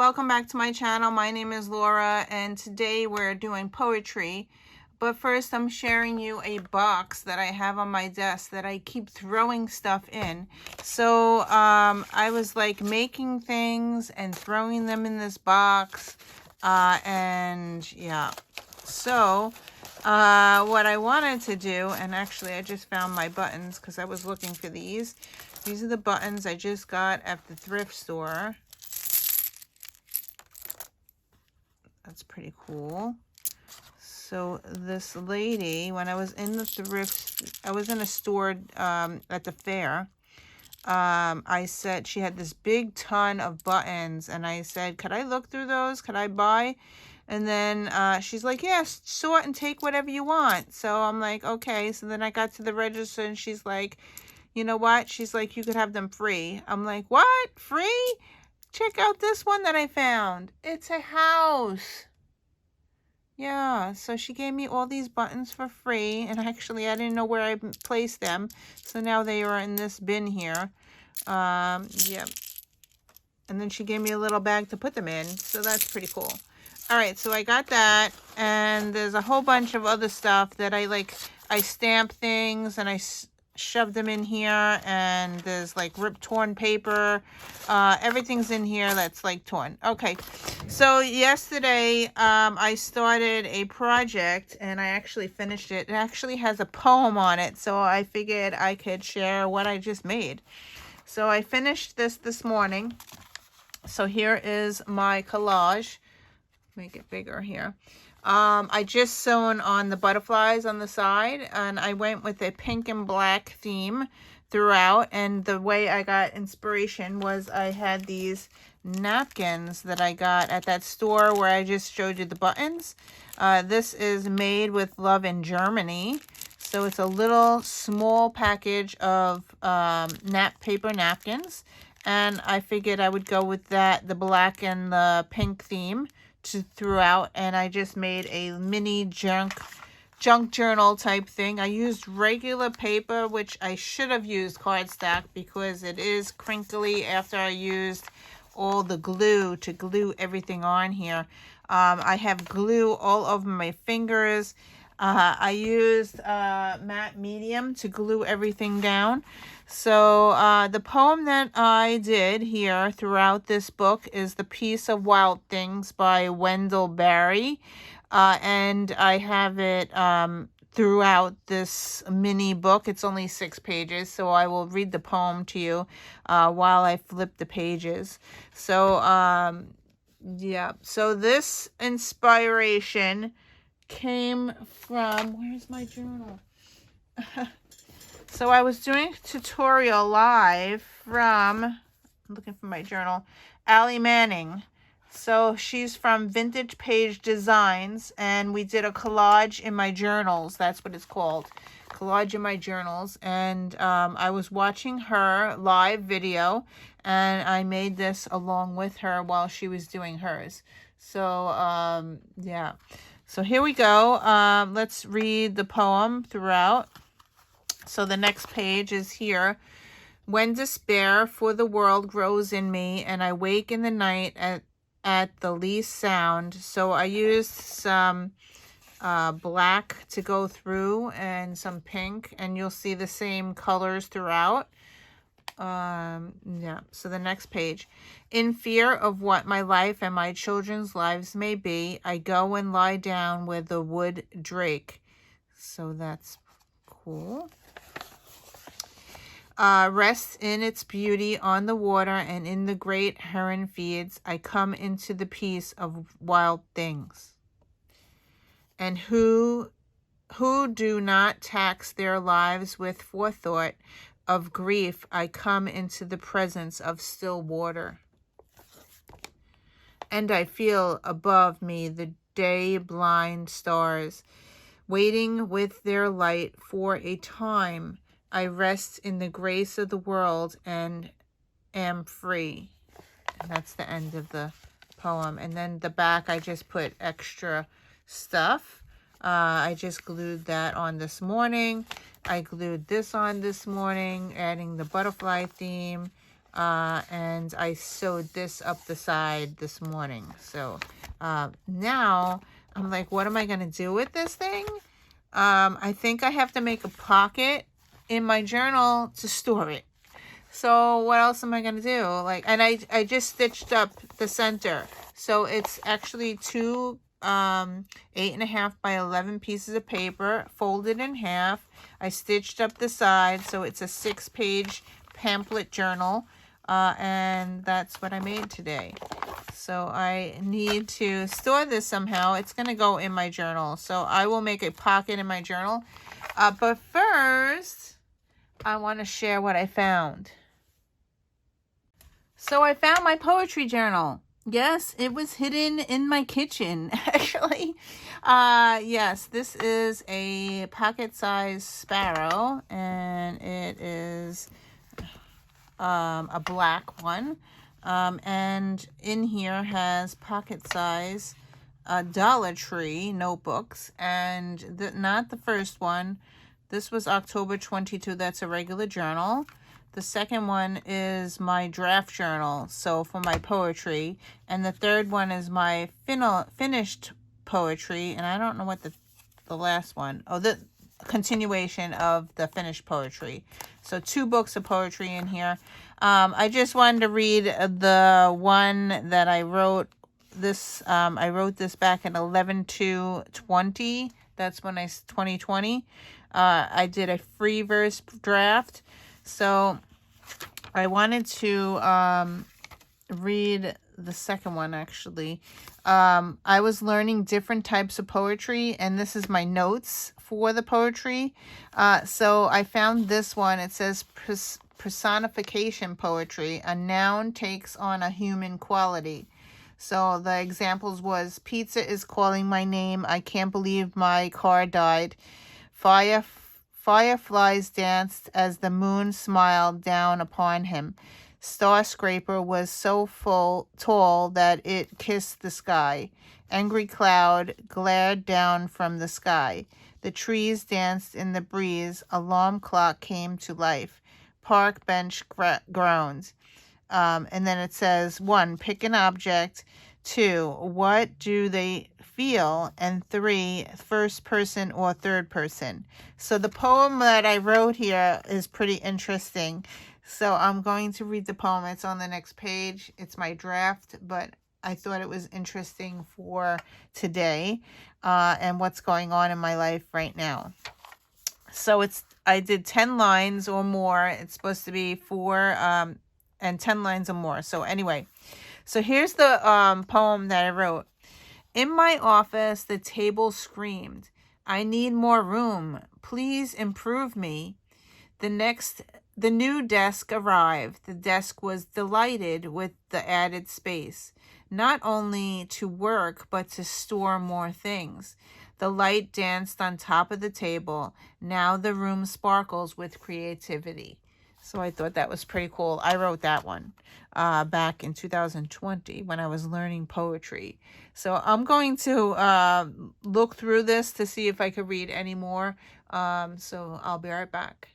welcome back to my channel. My name is Laura, and today we're doing poetry. But first, I'm sharing you a box that I have on my desk that I keep throwing stuff in. So I was like making things and throwing them in this box, and yeah. So what I wanted to do, and actually I just found my buttons because I was looking for these. These are the buttons I just got at the thrift store. That's pretty cool. So this lady, when I was in the thrift, I was in a store at the fair. I said she had this big ton of buttons, and I said, could I look through those? Could I buy? And then she's like, yes, sort and take whatever you want. So I'm like, okay. So then I got to the register, and she's like, you know what? She's like, you could have them free. I'm like, what? Free? Check out this one that I found. It's a house. Yeah, so she gave me all these buttons for free, and actually I didn't know where I placed them. So now they are in this bin here. Yeah. And then she gave me a little bag to put them in, so that's pretty cool. All right, so I got that, and there's a whole bunch of other stuff that I stamp things, and I shoved them in here, and there's like torn paper. Everything's in here that's like torn. Okay, so yesterday I started a project, and I actually finished it. It actually has a poem on it, so I figured I could share what I just made. So I finished this morning. So here is my collage. Make it bigger here. I just sewn on the butterflies on the side, and I went with a pink and black theme throughout. And the way I got inspiration was I had these napkins that I got at that store where I just showed you the buttons. This is made with love in Germany. So it's a little small package of paper napkins. And I figured I would go with that, the black and the pink theme throughout, and I just made a mini junk journal type thing. I used regular paper, which I should have used cardstock because it is crinkly after I used all the glue to glue everything on here. I have glue all over my fingers. I used matte medium to glue everything down. So the poem that I did here throughout this book is The Piece of Wild Things by Wendell Berry. And I have it throughout this mini book. It's only 6 pages, so I will read the poem to you while I flip the pages. So, yeah. So this inspiration came from, where's my journal? So I was doing a tutorial live from, I'm looking for my journal, Allie Manning. So she's from Vintage Page Designs, and we did a collage in my journals. That's what it's called, collage in my journals. And I was watching her live video, and I made this along with her while she was doing hers. So yeah. So here we go. Let's read the poem throughout. So the next page is here. When despair for the world grows in me, and I wake in the night at the least sound. So I used some black to go through and some pink, and you'll see the same colors throughout. Yeah, so the next page. In fear of what my life and my children's lives may be, I go and lie down where the wood drake. So that's cool. Rests in its beauty on the water, and in the great heron feeds. I come into the peace of wild things. And who do not tax their lives with forethought of grief, I come into the presence of still water. And I feel above me the day-blind stars, waiting with their light for a time. I rest in the grace of the world and am free. And that's the end of the poem. And then the back, I just put extra stuff. I just glued that on this morning. I glued this on this morning, adding the butterfly theme. and I sewed this up the side this morning. So now I'm like, what am I going to do with this thing? I think I have to make a pocket in my journal to store it. So what else am I going to do? Like, and I just stitched up the center. So it's actually two 8.5 by 11 pieces of paper folded in half. I stitched up the side, so it's a 6-page pamphlet journal, and that's what I made today. So I need to store this somehow. It's going to go in my journal, so I will make a pocket in my journal. But first, I want to share what I found. So I found my poetry journal. Yes, it was hidden in my kitchen, actually. Yes, this is a pocket-sized sparrow, and it is a black one. And in here has pocket-size Dollar Tree notebooks, and not the first one. This was October 22. That's a regular journal. The second one is my draft journal, so for my poetry. And the third one is my finished poetry. And I don't know what the last one. Oh, the continuation of the finished poetry. So 2 books of poetry in here. I just wanted to read the one that I wrote. I wrote this back in 11/2/20. That's when 2020. I did a free verse draft. So I wanted to read the second one, actually. I was learning different types of poetry, and this is my notes for the poetry. So I found this one. It says personification poetry. A noun takes on a human quality. So the examples was, pizza is calling my name. I can't believe my car died. Fireflies danced as the moon smiled down upon him. Star Scraper was so tall that it kissed the sky. Angry cloud glared down from the sky. The trees danced in the breeze. Alarm clock came to life. Park bench groaned. And then it says, 1, pick an object. 2, what do they feel? And 3, first person or third person. So the poem that I wrote here is pretty interesting. So I'm going to read the poem. It's on the next page. It's my draft, but I thought it was interesting for today and what's going on in my life right now. So I did 10 lines or more. It's supposed to be 4 and 10 lines or more. So anyway, so here's the poem that I wrote. In my office, the table screamed, I need more room. Please improve me. The new desk arrived. The desk was delighted with the added space, not only to work, but to store more things. The light danced on top of the table. Now the room sparkles with creativity. So I thought that was pretty cool. I wrote that one back in 2020 when I was learning poetry. So I'm going to look through this to see if I could read any more. So I'll be right back.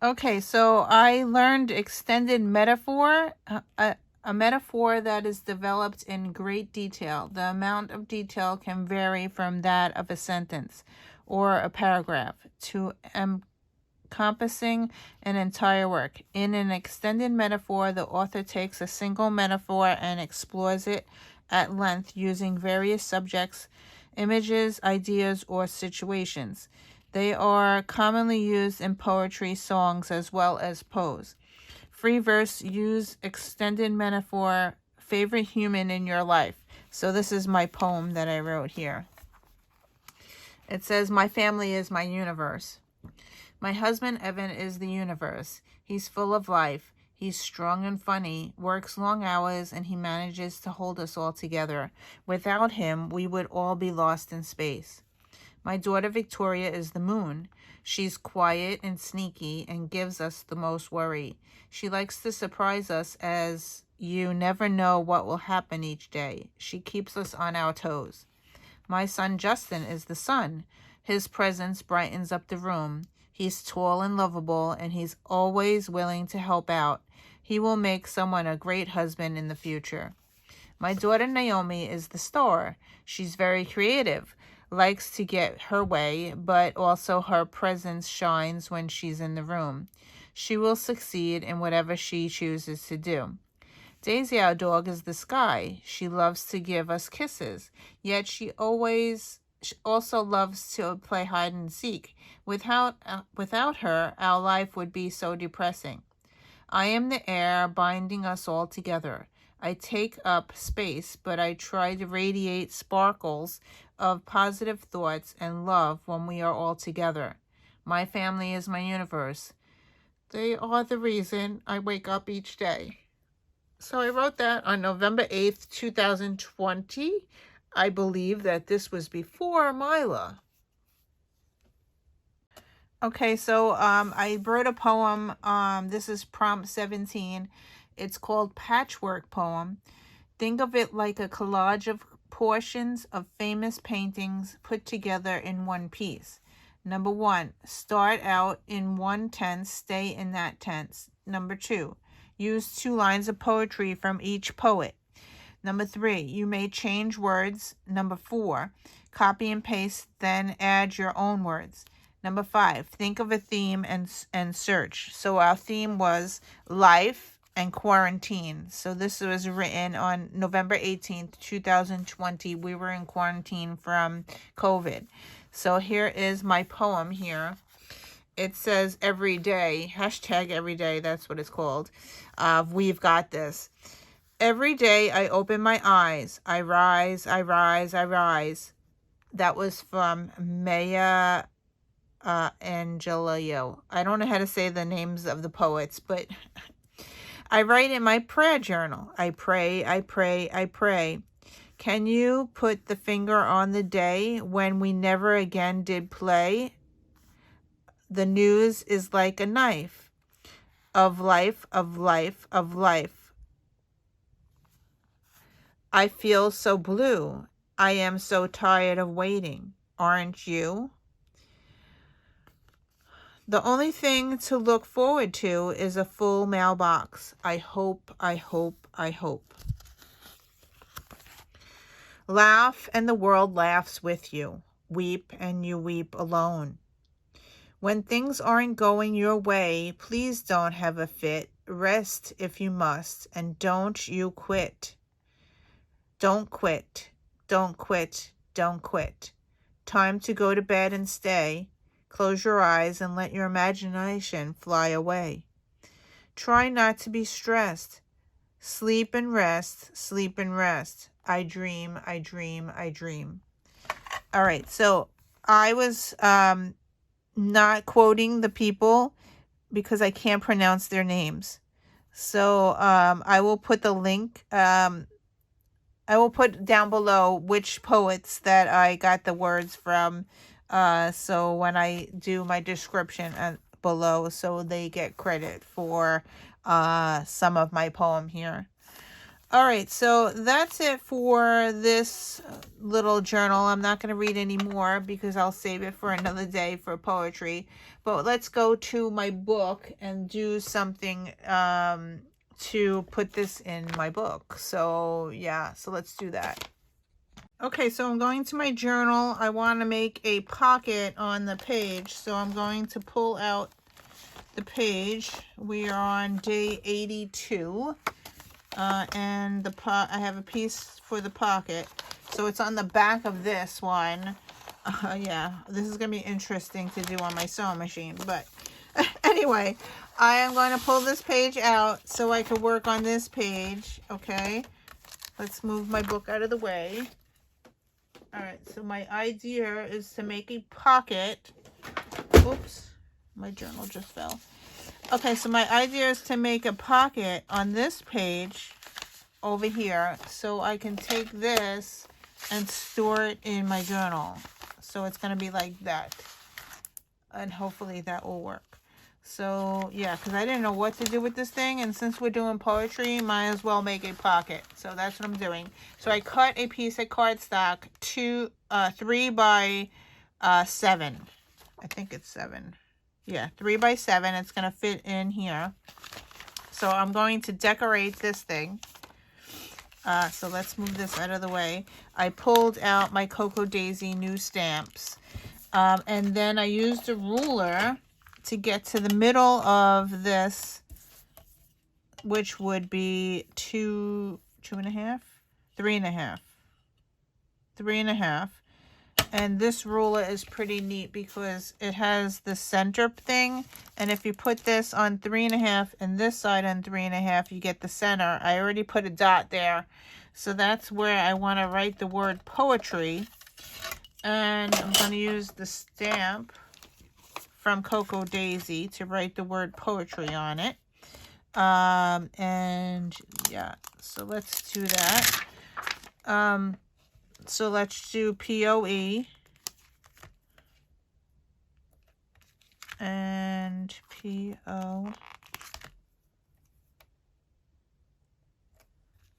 Okay, so I learned extended metaphor, a metaphor that is developed in great detail. The amount of detail can vary from that of a sentence or a paragraph to encompassing an entire work. In an extended metaphor, the author takes a single metaphor and explores it at length using various subjects, images, ideas, or situations. They are commonly used in poetry, songs, as well as prose. Free verse, use extended metaphor, favorite human in your life. So this is my poem that I wrote here. It says, my family is my universe. My husband, Evan, is the universe. He's full of life. He's strong and funny, works long hours, and he manages to hold us all together. Without him, we would all be lost in space. My daughter Victoria is the moon. She's quiet and sneaky and gives us the most worry. She likes to surprise us, as you never know what will happen each day. She keeps us on our toes. My son Justin is the sun. His presence brightens up the room. He's tall and lovable, and he's always willing to help out. He will make someone a great husband in the future. My daughter Naomi is the star. She's very creative, likes to get her way, but also her presence shines when she's in the room. She will succeed in whatever she chooses to do. Daisy, our dog, is the sky. She loves to give us kisses, yet she also loves to play hide and seek. Without her, our life would be so depressing. I am the air binding us all together. I take up space, but I try to radiate sparkles of positive thoughts and love when we are all together. My family is my universe. They are the reason I wake up each day. So I wrote that on November 8th, 2020. I believe that this was before Mila. Okay, so I wrote a poem. This is prompt 17. It's called Patchwork Poem. Think of it like a collage of portions of famous paintings put together in one piece. Number 1, start out in one tense, stay in that tense. Number 2, use 2 lines of poetry from each poet. Number 3, you may change words. Number 4, copy and paste, then add your own words. Number 5, think of a theme and search. So our theme was life and quarantine. So this was written on November 18th, 2020. We were in quarantine from COVID. So here is my poem here. It says every day, hashtag every day, that's what it's called. We've got this. Every day I open my eyes. I rise, I rise, I rise. That was from Maya Angelou. I don't know how to say the names of the poets, but I write in my prayer journal. I pray, I pray, I pray. Can you put the finger on the day when we never again did play? The news is like a knife of life, of life, of life. I feel so blue. I am so tired of waiting. Aren't you? The only thing to look forward to is a full mailbox. I hope, I hope, I hope. Laugh and the world laughs with you. Weep and you weep alone. When things aren't going your way, please don't have a fit. Rest if you must, and don't you quit. Don't quit, don't quit, don't quit. Time to go to bed and stay. Close your eyes and let your imagination fly away. Try not to be stressed. Sleep and rest, sleep and rest. I dream, I dream, I dream. All right, so I was not quoting the people because I can't pronounce their names. So I will put the link. I will put down below which poets that I got the words from. So when I do my description below, so they get credit for some of my poem here. All right, so that's it for this little journal. I'm not going to read any more because I'll save it for another day for poetry. But let's go to my book and do something to put this in my book. So yeah, so let's do that. Okay, so I'm going to my journal. I want to make a pocket on the page. So I'm going to pull out the page. We are on day 82. And I have a piece for the pocket. So it's on the back of this one. Yeah, this is going to be interesting to do on my sewing machine. But anyway, I am going to pull this page out so I can work on this page. Okay, let's move my book out of the way. All right, so my idea is to make a pocket. Oops, my journal just fell. Okay, so my idea is to make a pocket on this page over here so I can take this and store it in my journal. So it's going to be like that. And hopefully that will work. So, yeah, because I didn't know what to do with this thing. And since we're doing poetry, might as well make a pocket. So that's what I'm doing. So I cut a piece of cardstock, 3 by 7. I think it's 7. Yeah, 3 by 7. It's going to fit in here. So I'm going to decorate this thing. So let's move this out of the way. I pulled out my Cocoa Daisy new stamps. And then I used a ruler to get to the middle of this, which would be 3.5. And this ruler is pretty neat because it has the center thing. And if you put this on 3.5 and this side on 3.5, you get the center. I already put a dot there. So that's where I want to write the word poetry. And I'm going to use the stamp from Cocoa Daisy to write the word poetry on it. And yeah, so let's do that. So let's do POE and POE,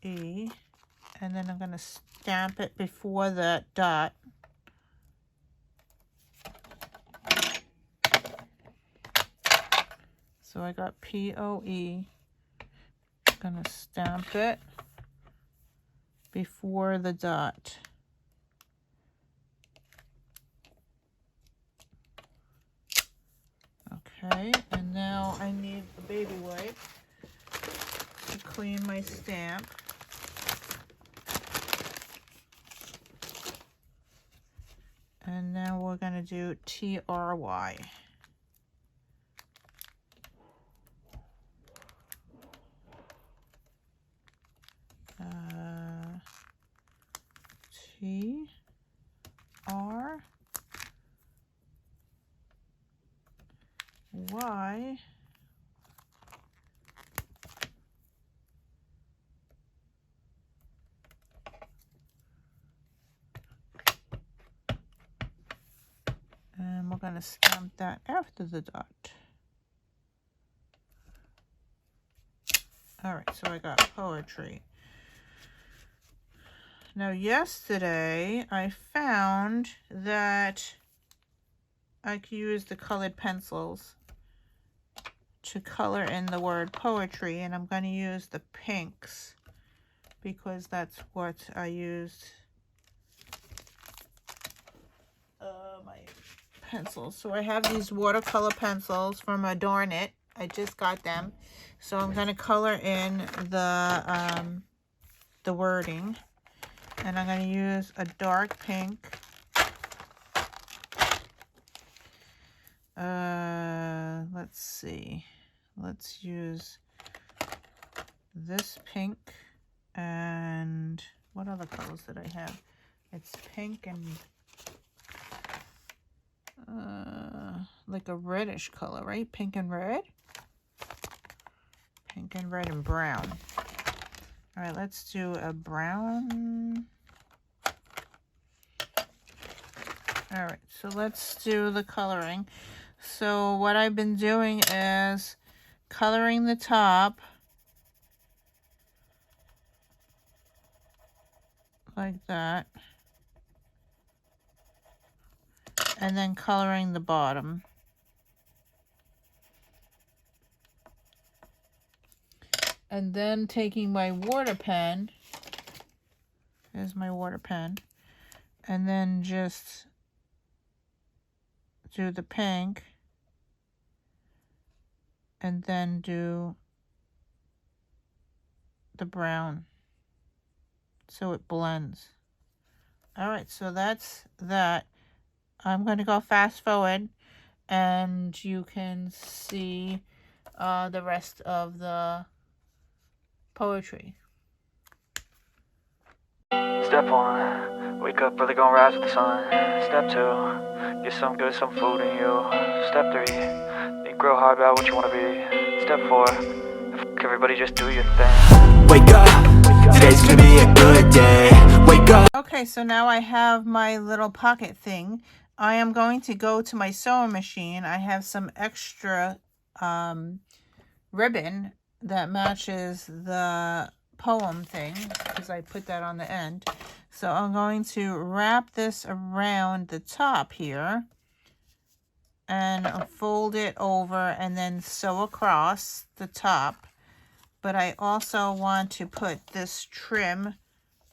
and then I'm going to stamp it before that dot. So I got POE, I'm going to stamp it before the dot. Okay, and now I need a baby wipe to clean my stamp. And now we're going to do TRY. TRY. And we're going to stamp that after the dot. All right, so I got poetry. Now, yesterday I found that I could use the colored pencils to color in the word poetry, and I'm going to use the pinks because that's what I used my pencils. So I have these watercolor pencils from Adorn It. I just got them. So I'm going to color in the wording, and I'm going to use a dark pink. Let's see. Let's use this pink, and what other colors did I have? It's pink and like a reddish color, right? Pink and red. Pink and red and brown. All right, let's do a brown. All right, so let's do the coloring. So what I've been doing is coloring the top like that, and then coloring the bottom. And then taking my water pen, here's my water pen, and then just do the pink, and then do the brown so it blends. All right, so that's that. I'm going to go fast forward, and you can see the rest of the poetry. Step 1, wake up early, gonna rise with the sun. Step 2, get some good, some food in you. Step 3, think real hard about what you wanna be. Step 4, everybody just do your thing. Wake up, today's gonna be a good day. Wake up. Okay, so now I have my little pocket thing. I am going to go to my sewing machine. I have some extra ribbon that matches the poem thing because I put that on the end. So I'm going to wrap this around the top here and fold it over and then sew across the top. but I also want to put this trim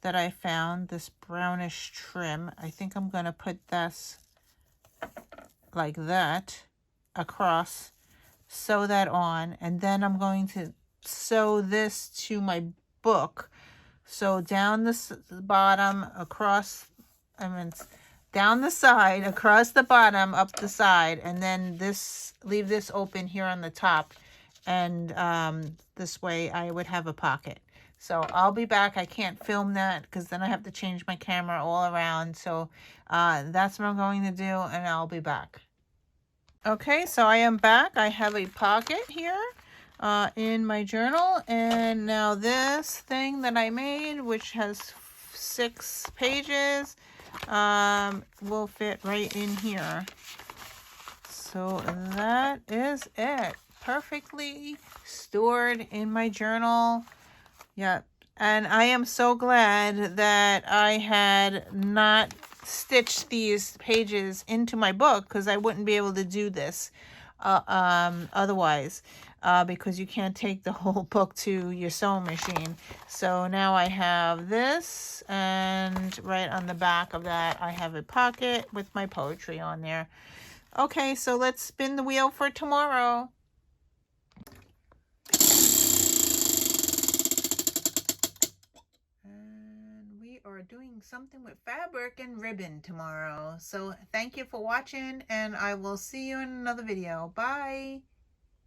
that I found, this brownish trim. I think I'm going to put this like that across, sew that on, and then I'm going to sew this to my book. So down the bottom, across, down the side, across the bottom, up the side, and then this, leave this open here on the top, and this way I would have a pocket. So I'll be back. I can't film that because then I have to change my camera all around. So that's what I'm going to do, and I'll be back. Okay, so I am back. I have a pocket here in my journal, and now this thing that I made, which has 6 pages, will fit right in here. So that is it. Perfectly stored in my journal. Yeah, and I am so glad that I had not stitched these pages into my book, because I wouldn't be able to do this otherwise, because you can't take the whole book to your sewing machine. So now I have this, and right on the back of that I have a pocket with my poetry on there. Okay, so let's spin the wheel for tomorrow. Are doing something with fabric and ribbon tomorrow. So thank you for watching, and I will see you in another video. Bye.